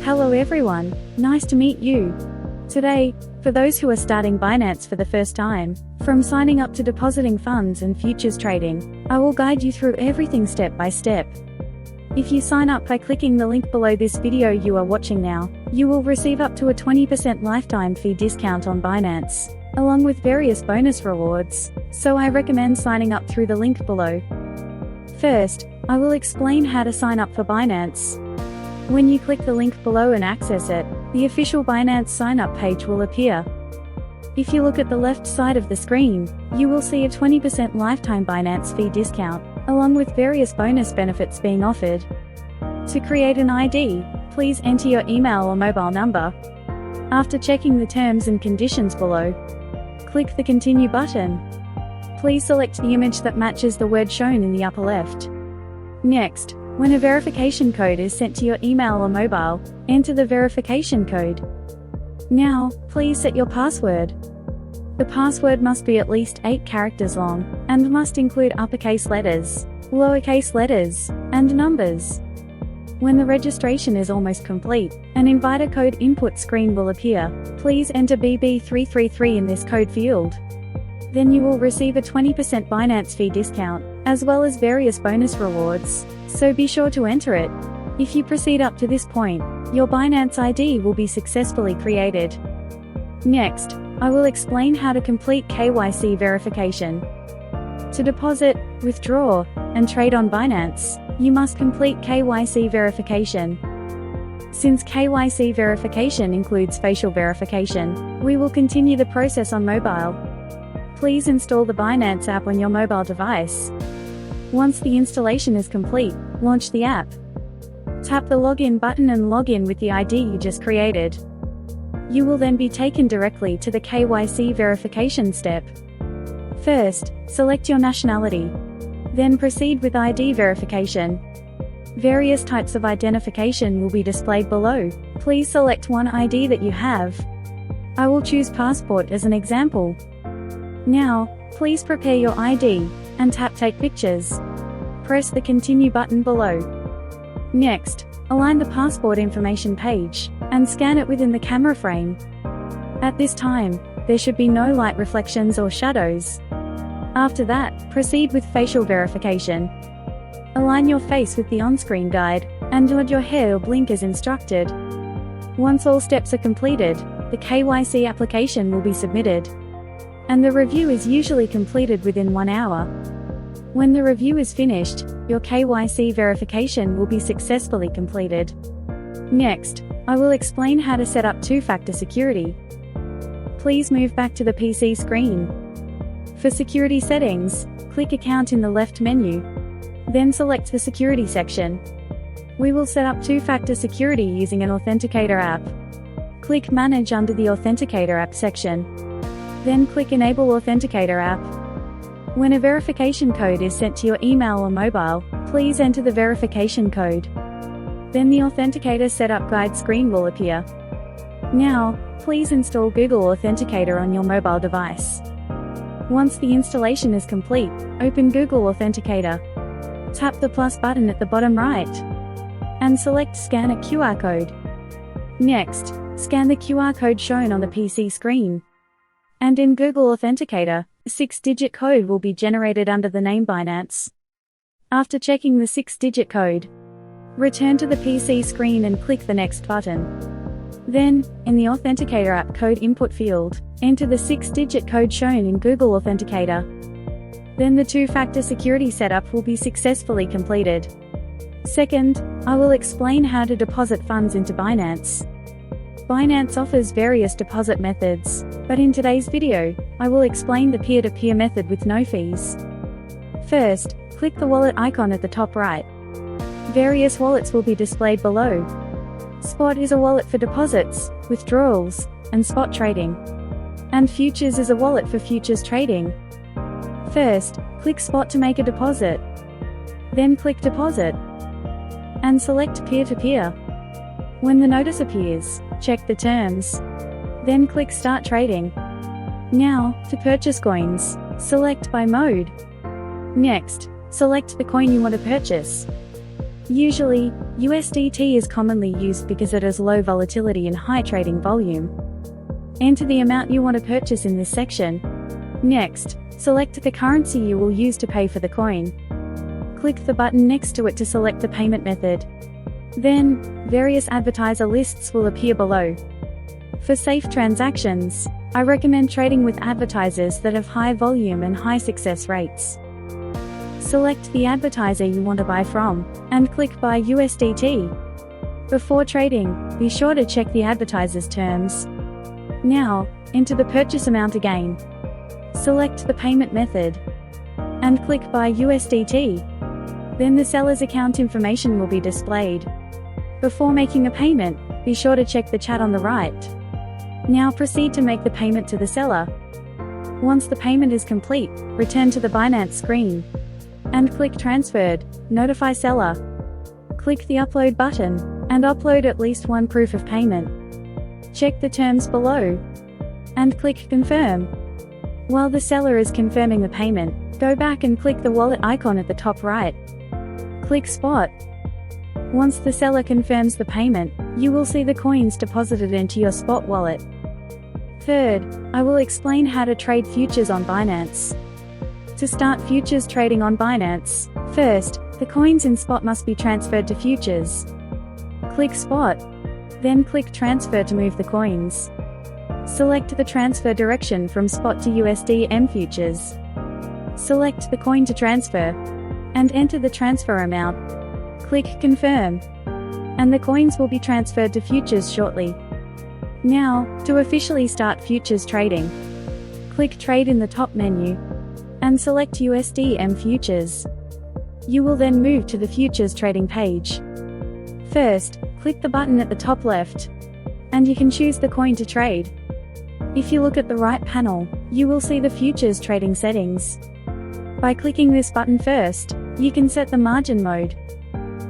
Hello everyone, nice to meet you. Today, for those who are starting Binance for the first time, from signing up to depositing funds and futures trading, I will guide you through everything step by step. If you sign up by clicking the link below this video you are watching now, you will receive up to a 20% lifetime fee discount on Binance, along with various bonus rewards, so I recommend signing up through the link below. First, I will explain how to sign up for Binance. When you click the link below and access it, the official Binance sign-up page will appear. If you look at the left side of the screen, you will see a 20% lifetime Binance fee discount, along with various bonus benefits being offered. To create an ID, please enter your email or mobile number. After checking the terms and conditions below, click the Continue button. Please select the image that matches the word shown in the upper left. Next, when a verification code is sent to your email or mobile, enter the verification code. Now, please set your password. The password must be at least 8 characters long, and must include uppercase letters, lowercase letters, and numbers. When the registration is almost complete, an inviter code input screen will appear. Please enter BB333 in this code field. Then you will receive a 20% Binance fee discount, as well as various bonus rewards, so be sure to enter it. If you proceed up to this point, your Binance ID will be successfully created. Next, I will explain how to complete KYC verification. To deposit, withdraw, and trade on Binance, you must complete KYC verification. Since KYC verification includes facial verification, we will continue the process on mobile. Please install the Binance app on your mobile device. Once the installation is complete, launch the app. Tap the login button and log in with the ID you just created. You will then be taken directly to the KYC verification step. First, select your nationality. Then proceed with ID verification. Various types of identification will be displayed below. Please select one ID that you have. I will choose passport as an example. Now, please prepare your ID, and tap Take Pictures. Press the Continue button below. Next, align the passport information page, and scan it within the camera frame. At this time, there should be no light reflections or shadows. After that, proceed with facial verification. Align your face with the on-screen guide, and nod your head or blink as instructed. Once all steps are completed, the KYC application will be submitted. And the review is usually completed within 1 hour. When the review is finished, your KYC verification will be successfully completed. Next, I will explain how to set up two-factor security. Please move back to the PC screen. For security settings, click Account in the left menu. Then select the Security section. We will set up two-factor security using an Authenticator app. Click Manage under the Authenticator app section. Then click Enable Authenticator app. When a verification code is sent to your email or mobile, please enter the verification code. Then the Authenticator Setup Guide screen will appear. Now, please install Google Authenticator on your mobile device. Once the installation is complete, open Google Authenticator. Tap the plus button at the bottom right, and select Scan a QR code. Next, scan the QR code shown on the PC screen. And in Google Authenticator, a 6-digit code will be generated under the name Binance. After checking the 6-digit code, return to the PC screen and click the Next button. Then, in the Authenticator app code input field, enter the 6-digit code shown in Google Authenticator. Then the two-factor security setup will be successfully completed. Second, I will explain how to deposit funds into Binance. Binance offers various deposit methods, but in today's video, I will explain the peer-to-peer method with no fees. First, click the wallet icon at the top right. Various wallets will be displayed below. Spot is a wallet for deposits, withdrawals, and spot trading. And Futures is a wallet for futures trading. First, click Spot to make a deposit. Then click Deposit. And select Peer-to-peer. When the notice appears, check the terms. Then click Start Trading. Now, to purchase coins, select Buy Mode. Next, select the coin you want to purchase. Usually, USDT is commonly used because it has low volatility and high trading volume. Enter the amount you want to purchase in this section. Next, select the currency you will use to pay for the coin. Click the button next to it to select the payment method. Then, various advertiser lists will appear below. For safe transactions, I recommend trading with advertisers that have high volume and high success rates. Select the advertiser you want to buy from, and click Buy USDT. Before trading, be sure to check the advertiser's terms. Now, enter the purchase amount again. Select the payment method, and click Buy USDT. Then the seller's account information will be displayed. Before making a payment, be sure to check the chat on the right. Now proceed to make the payment to the seller. Once the payment is complete, return to the Binance screen, and click Transferred, Notify Seller. Click the Upload button, and upload at least one proof of payment. Check the terms below, and click Confirm. While the seller is confirming the payment, go back and click the wallet icon at the top right. Click Spot. Once the seller confirms the payment, you will see the coins deposited into your Spot wallet. Third, I will explain how to trade futures on Binance. To start futures trading on Binance, first, the coins in Spot must be transferred to futures. Click Spot. Then click Transfer to move the coins. Select the transfer direction from Spot to USDM futures. Select the coin to transfer, and enter the transfer amount. Click Confirm, and the coins will be transferred to futures shortly. Now, to officially start futures trading, click Trade in the top menu, and select USDM futures. You will then move to the futures trading page. First, click the button at the top left, and you can choose the coin to trade. If you look at the right panel, you will see the futures trading settings. By clicking this button first, you can set the margin mode.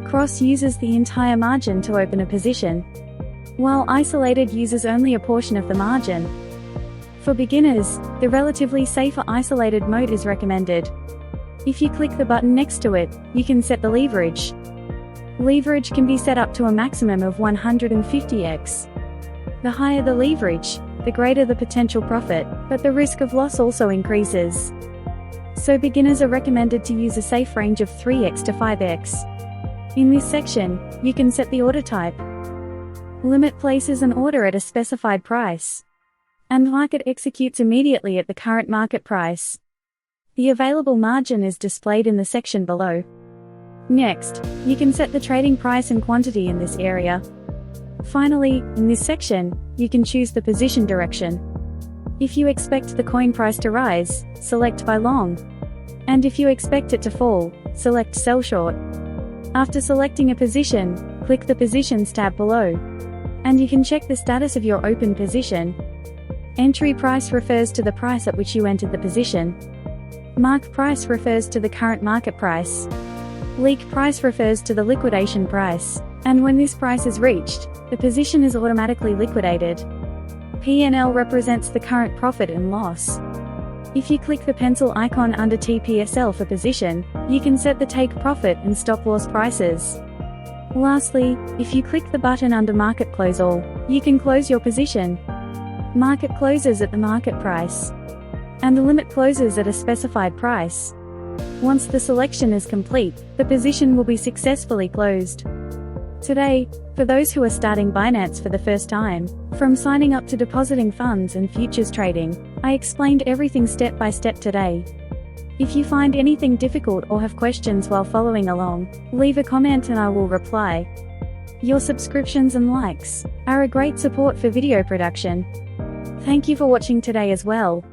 Cross uses the entire margin to open a position, while isolated uses only a portion of the margin. For beginners, the relatively safer isolated mode is recommended. If you click the button next to it, you can set the leverage. Leverage can be set up to a maximum of 150x. The higher the leverage, the greater the potential profit, but the risk of loss also increases. So beginners are recommended to use a safe range of 3x to 5x. In this section, you can set the order type. Limit places an order at a specified price, and market executes immediately at the current market price. The available margin is displayed in the section below. Next, you can set the trading price and quantity in this area. Finally, in this section, you can choose the position direction. If you expect the coin price to rise, select Buy Long. And if you expect it to fall, select Sell Short. After selecting a position, click the Positions tab below, and you can check the status of your open position. Entry price refers to the price at which you entered the position. Mark price refers to the current market price. Leak price refers to the liquidation price, and when this price is reached, the position is automatically liquidated. P&L represents the current profit and loss. If you click the pencil icon under TPSL for position, you can set the take profit and stop loss prices. Lastly, if you click the button under Market Close All, you can close your position. Market closes at the market price, and the limit closes at a specified price. Once the selection is complete, the position will be successfully closed. Today, for those who are starting Binance for the first time, from signing up to depositing funds and futures trading, I explained everything step by step today. If you find anything difficult or have questions while following along, leave a comment and I will reply. Your subscriptions and likes are a great support for video production. Thank you for watching today as well.